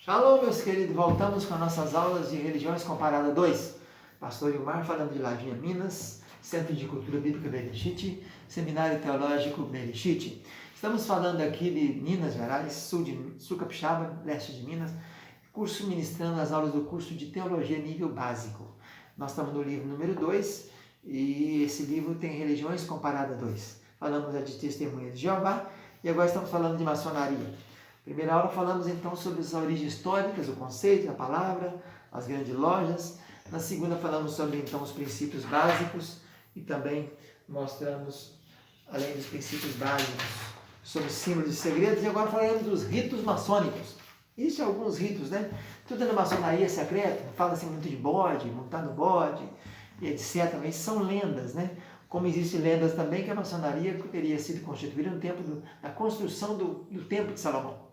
Shalom, meus queridos, voltamos com as nossas aulas de Religiões Comparada 2. Pastor Ilmar falando de Lavrinha, Minas, Centro de Cultura Bíblica Berechite, Seminário Teológico Berechite. Estamos falando aqui de Minas Gerais, sul Capixaba, leste de Minas, curso ministrando as aulas do curso de Teologia nível básico. Nós estamos no livro número 2 e esse livro tem Religiões Comparada 2. Falamos de Testemunhas de Jeová e agora estamos falando de maçonaria. Primeira aula falamos então sobre as origens históricas, o conceito, a palavra, as grandes lojas. Na segunda falamos sobre então os princípios básicos e também mostramos, além dos princípios básicos, sobre símbolos e segredos. E agora falaremos dos ritos maçônicos. Existem alguns ritos, né? Tudo na maçonaria é secreto, fala-se muito de bode, montar no bode, e etc. Mas são lendas, né? Como existem lendas também que a maçonaria teria sido constituída no tempo da construção do Templo de Salomão.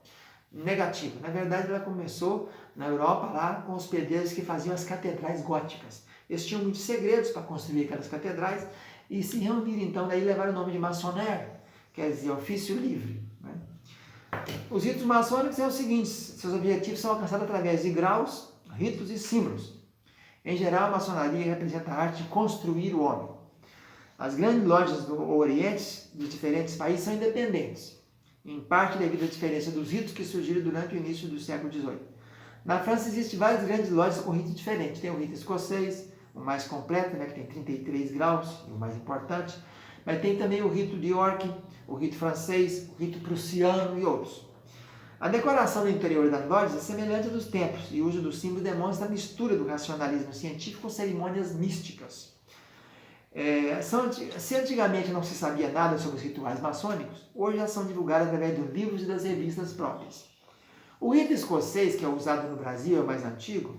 Negativo. Na verdade, ela começou na Europa, lá com os pedreiros que faziam as catedrais góticas. Eles tinham muitos segredos para construir aquelas catedrais e se reuniram, então, daí levaram o nome de maçonaire, quer dizer, ofício livre. Né? Os ritos maçônicos são os seguintes: seus objetivos são alcançados através de graus, ritos e símbolos. Em geral, a maçonaria representa a arte de construir o homem. As grandes lojas do Oriente, de diferentes países, são independentes, em parte devido à diferença dos ritos que surgiram durante o início do século XVIII. Na França existem várias grandes lojas com ritos diferentes. Tem o rito escocês, o mais completo, né, que tem 33 graus, e o mais importante, mas tem também o rito de York, o rito francês, o rito prussiano e outros. A decoração do interior das lojas é semelhante à dos templos e o uso dos símbolos demonstra a mistura do racionalismo científico com cerimônias místicas. Se antigamente não se sabia nada sobre os rituais maçônicos, hoje já são divulgados através dos livros e das revistas próprias. O rito escocês, que é usado no Brasil, é o mais antigo,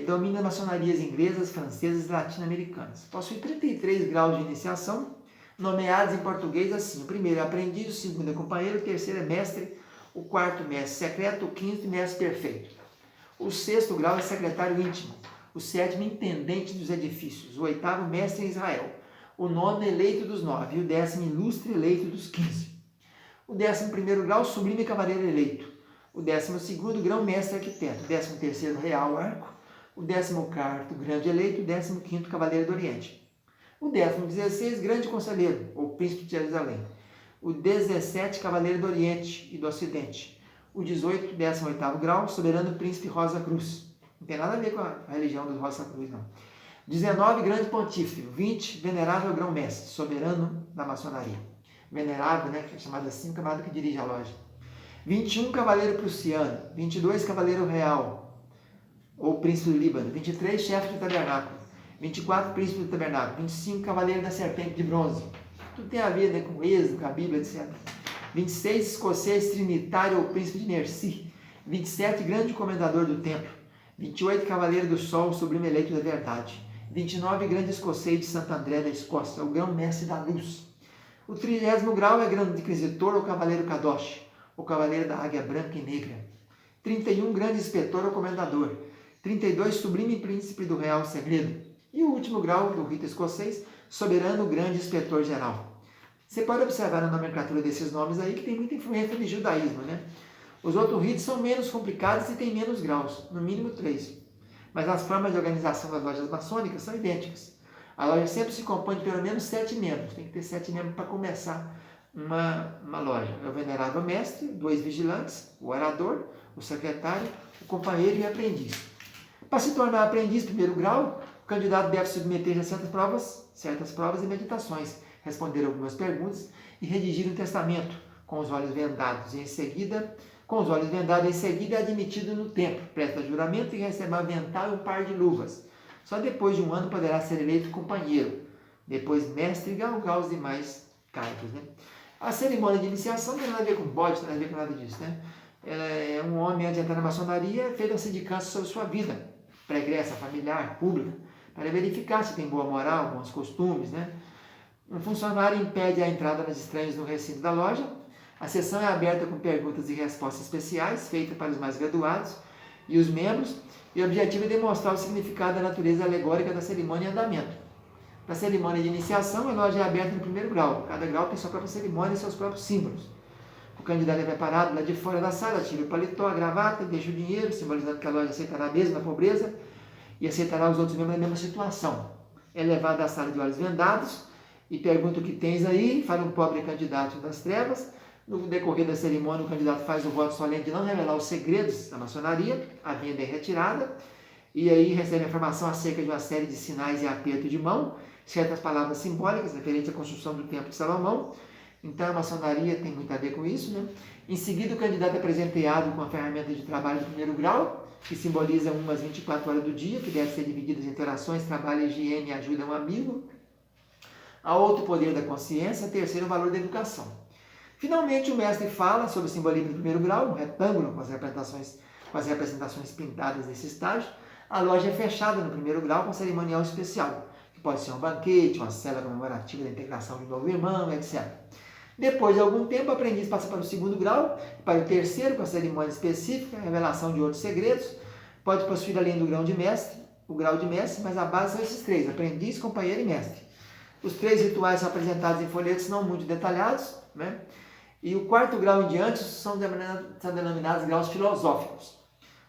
domina maçonarias inglesas, francesas e latino-americanas. Possui 33 graus de iniciação, nomeados em português assim: o primeiro é aprendiz, o segundo é companheiro, o terceiro é mestre, o quarto mestre secreto, o quinto mestre perfeito. O sexto grau é secretário íntimo, o sétimo intendente dos edifícios, o oitavo mestre em Israel, o nono eleito dos 9 e o 10º ilustre eleito dos 15. O 11º grau, sublime cavaleiro eleito, o 12º grau, mestre arquiteto, o 13º real arco, o 14º grande eleito, o 15º cavaleiro do Oriente, o 16º grande conselheiro, ou príncipe de Jerusalém, o 17 cavaleiro do Oriente e do Ocidente, o 18º grau, soberano príncipe Rosa Cruz. Não tem nada a ver com a religião dos Rosa Cruz, não. 19, grande pontífice. 20, venerável grão-mestre, soberano da maçonaria. Venerável, né, que é chamado assim, o camarada que dirige a loja. 21, cavaleiro prussiano. 22, cavaleiro real, ou príncipe do Líbano. 23, chefe do tabernáculo. 24, príncipe do tabernáculo. 25, cavaleiro da serpente de bronze. Tudo tem a ver, né, com o Êxodo, com a Bíblia, etc. 26, escocês trinitário, ou príncipe de Nerci. 27, grande comendador do templo. 28, cavaleiro do sol, sublime eleito da verdade. 29, grande escocês de Santo André da Escócia, o grão-mestre da luz. O 30º grau é grande inquisitor, ou cavaleiro Kadosh, o cavaleiro da águia branca e negra. 31, grande inspetor ou comendador. 32, sublime príncipe do real segredo. E o último grau do rito escocês, soberano grande inspetor geral. Você pode observar na nomenclatura desses nomes aí que tem muita influência de judaísmo, né? Os outros ritos são menos complicados e têm menos graus, no mínimo 3. Mas as formas de organização das lojas maçônicas são idênticas. A loja sempre se compõe de pelo menos 7 membros. Tem que ter 7 membros para começar uma loja. É o venerável mestre, 2 vigilantes, o orador, o secretário, o companheiro e o aprendiz. Para se tornar aprendiz primeiro grau, o candidato deve submeter a certas provas e meditações, responder algumas perguntas e redigir um testamento com os olhos vendados. Em seguida, é admitido no templo, presta juramento e recebe um avental e um par de luvas. Só depois de um ano poderá ser eleito companheiro, depois mestre e galgar os demais cargos. Né? A cerimônia de iniciação não tem nada a ver com bode, não tem nada a ver com nada disso. Né? Um homem, antes de entrar na maçonaria, fez uma sindicância sobre sua vida, pregressa, familiar, pública, para verificar se tem boa moral, bons costumes. Né? Um funcionário impede a entrada dos estranhos no recinto da loja. A sessão é aberta com perguntas e respostas especiais, feitas para os mais graduados e os membros, e o objetivo é demonstrar o significado da natureza alegórica da cerimônia em andamento. Para a cerimônia de iniciação, a loja é aberta no primeiro grau. Cada grau tem sua própria cerimônia e seus próprios símbolos. O candidato é preparado lá de fora da sala, tira o paletó, a gravata, deixa o dinheiro, simbolizando que a loja aceitará mesmo na pobreza e aceitará os outros membros na mesma situação. É levado à sala de olhos vendados e pergunta o que tens aí, fala um pobre candidato das trevas. No decorrer da cerimônia, o candidato faz o voto solene de não revelar os segredos da maçonaria, a venda é retirada, e aí recebe a informação acerca de uma série de sinais e aperto de mão, certas palavras simbólicas referentes à construção do Templo de Salomão. Então a maçonaria tem muito a ver com isso, né? Em seguida, o candidato é presenteado com a ferramenta de trabalho do primeiro grau, que simboliza umas 24 horas do dia, que deve ser divididas em orações, trabalho, higiene e ajuda a um amigo. A outro, poder da consciência. Terceiro, o valor da educação. Finalmente, o mestre fala sobre o simbolismo do primeiro grau, um retângulo com as representações pintadas desse estágio. A loja é fechada no primeiro grau com cerimonial especial, que pode ser um banquete, uma cela comemorativa da integração de um novo irmão, etc. Depois de algum tempo, o aprendiz passa para o segundo grau, para o terceiro, com a cerimônia específica, a revelação de outros segredos. Pode possuir além do grau de mestre, mas a base são esses três: aprendiz, companheiro e mestre. Os três rituais são apresentados em folhetos não muito detalhados, né? E o quarto grau em diante são denominados graus filosóficos.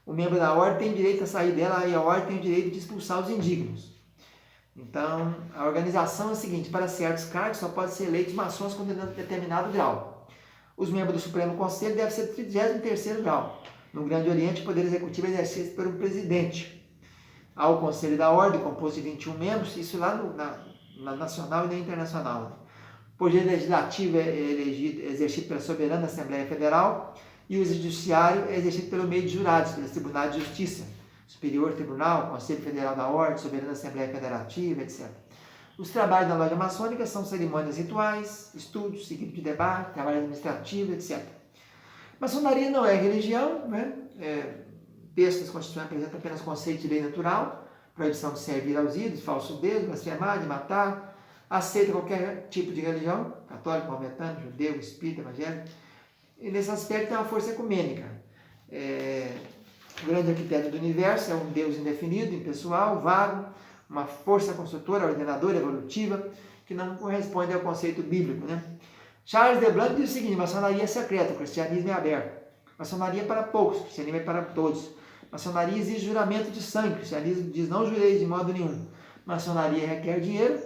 O membro da ordem tem direito a sair dela e a ordem tem o direito de expulsar os indignos. Então, a organização é a seguinte: para certos cargos só pode ser eleitos maçons com determinado grau. Os membros do Supremo Conselho devem ser 33º grau. No Grande Oriente, o poder executivo é exercido por um presidente. Há o Conselho da Ordem, composto de 21 membros, isso lá na nacional e na internacional. O poder legislativo é exercido pela soberana Assembleia Federal e o judiciário é exercido pelo meio de jurados, pelos tribunais de justiça, Superior Tribunal, Conselho Federal da Ordem, Soberana Assembleia Federativa, etc. Os trabalhos da loja maçônica são cerimônias rituais, estudos, seguido de debate, trabalho administrativo, etc. Maçonaria não é religião, né? Textos da Constituição apresentam apenas conceito de lei natural, proibição de servir aos ídolos, falso Deus, blasfemar, de matar, aceita qualquer tipo de religião, católico, maometano, judeu, espírita, evangélico, e nesse aspecto tem uma força ecumênica. O grande arquiteto do universo é um Deus indefinido, impessoal, vago, uma força construtora, ordenadora, evolutiva, que não corresponde ao conceito bíblico, né? Charles de Blanc diz o seguinte: maçonaria é secreta, o cristianismo é aberto. Maçonaria é para poucos, o cristianismo é para todos. Maçonaria exige juramento de sangue, o cristianismo diz não jureis de modo nenhum. Maçonaria requer dinheiro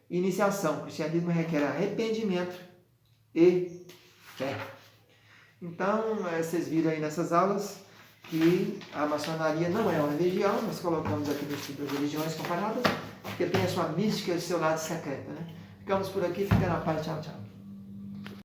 e iniciação, o cristianismo requer arrependimento e fé. Então, vocês viram aí nessas aulas que a maçonaria não é uma religião, nós colocamos aqui no estudo das religiões comparadas, porque tem a sua mística e o seu lado secreto, né? Ficamos por aqui, fica na paz, tchau, tchau.